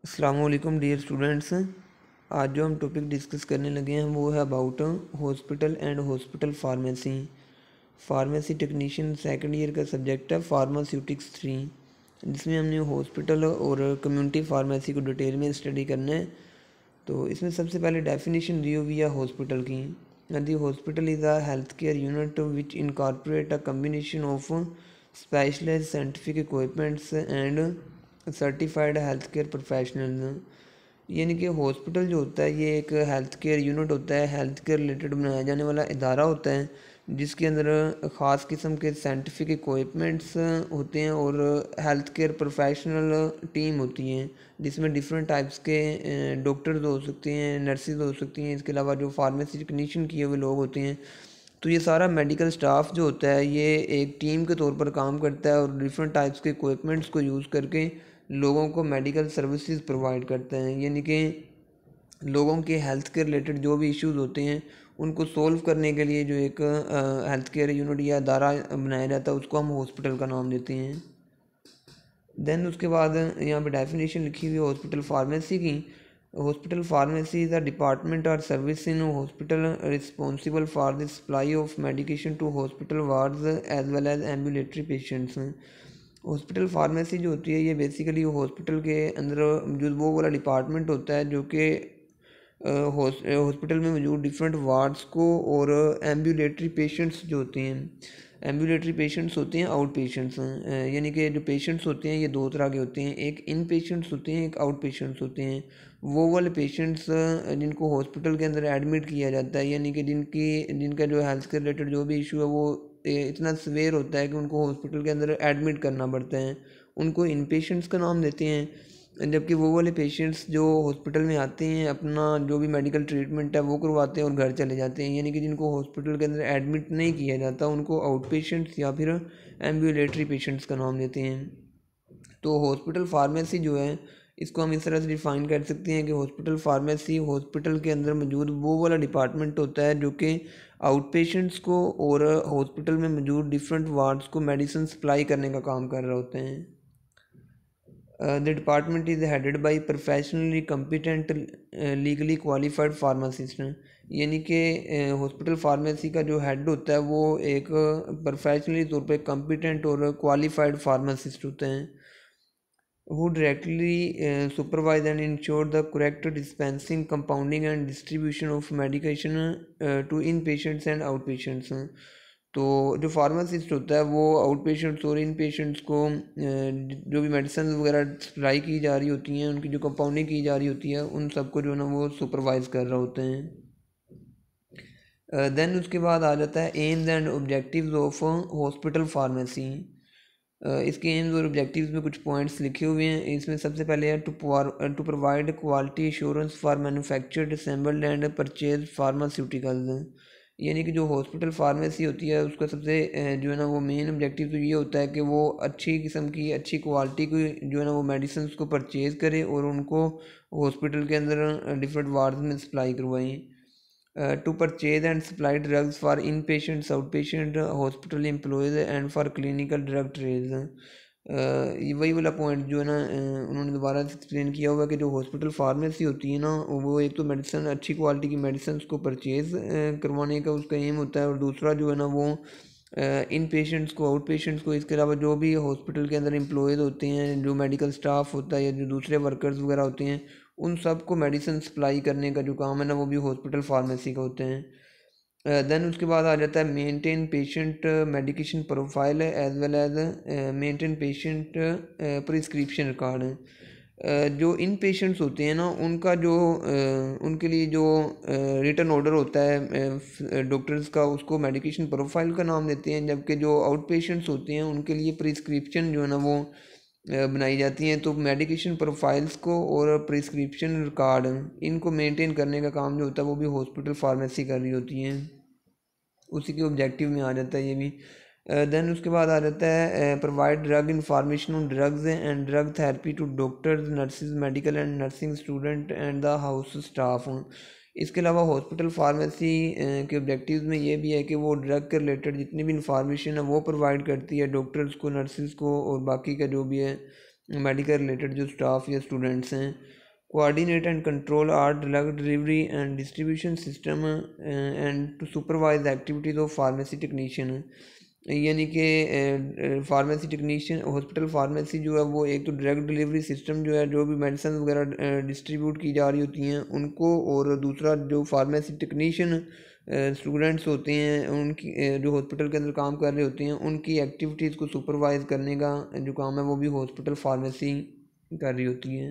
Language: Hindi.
अस्सलामुअलैकुम डियर स्टूडेंट्स। आज जो हम टॉपिक डिस्कस करने लगे हैं वो है about hospital and hospital pharmacy. Pharmacy technician second year का सब्जेक्ट है फार्मास्यूटिक्स 3, जिसमें हमने हॉस्पिटल और कम्युनिटी फार्मेसी को डिटेल में स्टडी करना है। तो इसमें सबसे पहले डेफिनेशन दी हुई है हॉस्पिटल की। The hospital is a health care unit which incorporate a combination of specialised scientific equipments and certified health care professional. यानी कि हॉस्पिटल जो होता है ये एक हेल्थ केयर यूनिट होता है, हेल्थ केयर रिलेटेड बनाया जाने वाला इदारा होता है, जिसके अंदर ख़ास किस्म के साइंटिफिक इक्विपमेंट्स होते हैं और हेल्थ केयर प्रोफेशनल टीम होती हैं, जिसमें डिफरेंट टाइप्स के डॉक्टर्स हो सकते हैं, नर्सेज हो सकती हैं, इसके अलावा जो फार्मेसी टेक्नीशियन किए हुए लोग होते हैं। तो ये सारा मेडिकल स्टाफ जो होता है ये एक टीम के तौर पर काम करता है और डिफरेंट टाइप्स के इक्विपमेंट्स को यूज़ करके लोगों को मेडिकल सर्विसेज प्रोवाइड करते हैं। यानी कि लोगों के हेल्थ के रिलेटेड जो भी इश्यूज होते हैं उनको सोल्व करने के लिए जो एक हेल्थ केयर यूनिट या अदारा बनाया जाता है उसको हम हॉस्पिटल का नाम देते हैं। देन उसके बाद यहाँ पे डेफिनेशन लिखी हुई है हॉस्पिटल फार्मेसी की। Hospital pharmacy is a department और service in hospital responsible for the supply of medication to hospital wards as well as ambulatory patients. Hospital pharmacy जो होती है ये बेसिकली हॉस्पिटल के अंदर जो वो वाला डिपार्टमेंट होता है जो कि हॉस्पिटल में मौजूद डिफरेंट वार्ड्स को और एम्बुलेटरी पेशेंट्स जो होते हैं, एम्बुलेटरी पेशेंट्स होते हैं आउट पेशेंट्स। यानी कि जो पेशेंट्स होते हैं ये दो तरह के होते हैं, एक इन पेशेंट्स होते हैं, एक आउट पेशेंट्स होते हैं। वो वाले पेशेंट्स जिनको हॉस्पिटल के अंदर एडमिट किया जाता है, यानी कि जिनका जो हेल्थ के रिलेटेड जो भी इशू है वो इतना सवेयर होता है कि उनको हॉस्पिटल के अंदर एडमिट करना पड़ता है, उनको इन पेशेंट्स का नाम देते हैं। जबकि वो वाले पेशेंट्स जो हॉस्पिटल में आते हैं अपना जो भी मेडिकल ट्रीटमेंट है वो करवाते हैं और घर चले जाते हैं, यानी कि जिनको हॉस्पिटल के अंदर एडमिट नहीं किया जाता उनको आउट पेशेंट्स या फिर एम्बुलेटरी पेशेंट्स का नाम देते हैं। तो हॉस्पिटल फार्मेसी जो है इसको हम इस तरह से डिफ़ाइन कर सकते हैं कि हॉस्पिटल फार्मेसी हॉस्पिटल के अंदर मौजूद वो वाला डिपार्टमेंट होता है जो कि आउट पेशेंट्स को और हॉस्पिटल में मौजूद डिफरेंट वार्ड्स को मेडिसिन सप्लाई करने का काम कर रहे होते हैं। The department is headed by professionally competent legally qualified pharmacist। यानी कि हॉस्पिटल फार्मेसी का जो हेड होता है वो एक प्रोफेशनली तौर पे कम्पिटेंट और क्वालिफाइड फार्मासिस्ट होते हैं, who directly supervise and ensure the correct dispensing, compounding and distribution of medication to inpatients and outpatients। तो जो फार्मासिस्ट होता है वो आउट पेशेंट्स और इन पेशेंट्स को जो भी मेडिसिन वगैरह सप्लाई की जा रही होती हैं, उनकी जो कंपाउंडिंग की जा रही होती है, उन सबको जो है ना वो सुपरवाइज कर रहे होते हैं। देन उसके बाद आ जाता है AIIMS and objectives of hospital pharmacy. इसके एम्स और ऑब्जेक्टिव्स में कुछ पॉइंट्स लिखे हुए हैं। इसमें सबसे पहले है to provide quality assurance for manufactured assembled and purchase pharmaceuticals. यानी कि जो हॉस्पिटल फार्मेसी होती है उसका सबसे जो है ना वो मेन ऑब्जेक्टिव तो ये होता है कि वो अच्छी किस्म की अच्छी क्वालिटी की जो है ना वो मेडिसिन को परचेज़ करे और उनको हॉस्पिटल के अंदर डिफरेंट वार्ड्स में सप्लाई करवाएं। To purchase and supply drugs for inpatients outpatient hospital employees and for clinical drug trials. ये वही वाला पॉइंट जो है ना उन्होंने दोबारा एक्सप्लेन किया हुआ कि जो हॉस्पिटल फार्मेसी होती है ना वो एक तो मेडिसिन अच्छी क्वालिटी की मेडिसिन को परचेज़ करवाने का उसका एम होता है, और दूसरा जो है ना वो इन पेशेंट्स को आउट पेशेंट्स को, इसके अलावा जो भी हॉस्पिटल के अंदर एम्प्लॉयज़ होते हैं, जो मेडिकल स्टाफ होता है या जो दूसरे वर्कर्स वगैरह होते हैं, उन सब को मेडिसिन सप्लाई करने का जो काम है ना वो भी हॉस्पिटल फार्मेसी का होते हैं। देन उसके बाद आ जाता है maintain patient medication profile as well as maintain patient prescription record. जो इन पेशेंट्स होते हैं ना उनका जो उनके लिए जो रिटर्न ऑर्डर होता है डॉक्टर्स का उसको मेडिकेशन प्रोफाइल का नाम देते हैं, जबकि जो आउट पेशेंट्स होते हैं उनके लिए प्रिस्क्रिप्शन जो है ना वो बनाई जाती हैं। तो मेडिकेशन प्रोफाइल्स को और प्रिस्क्रिप्शन रिकॉर्ड इनको मेंटेन करने का काम जो होता है वो भी हॉस्पिटल फार्मेसी कर रही होती हैं, उसी के ऑब्जेक्टिव में आ जाता है ये भी। देन उसके बाद आ जाता है provide drug information on drugs and drug therapy to doctors nurses medical and nursing student and the house staff. इसके अलावा हॉस्पिटल फार्मेसी के ऑब्जेक्टिव्स में ये भी है कि वो ड्रग के रिलेटेड जितनी भी इंफॉर्मेशन है वो प्रोवाइड करती है डॉक्टर्स को, नर्सिस को और बाकी का जो भी है मेडिकल रिलेटेड जो स्टाफ या स्टूडेंट्स हैं। Coordinate and control are drug delivery and distribution system and to supervise activities of pharmacy technician, यानी कि फार्मेसी टेक्नीशियन हॉस्पिटल फार्मेसी जो है वो एक तो ड्रग डिलीवरी सिस्टम जो है, जो भी मेडिसिन वगैरह डिस्ट्रीब्यूट की जा रही होती हैं उनको, और दूसरा जो फार्मेसी टेक्नीशियन स्टूडेंट्स होते हैं उनकी जो हॉस्पिटल के अंदर काम कर रहे होते हैं उनकी एक्टिविटीज़ को सुपरवाइज़ करने का जो काम है वो भी हॉस्पिटल फार्मेसी कर रही होती है।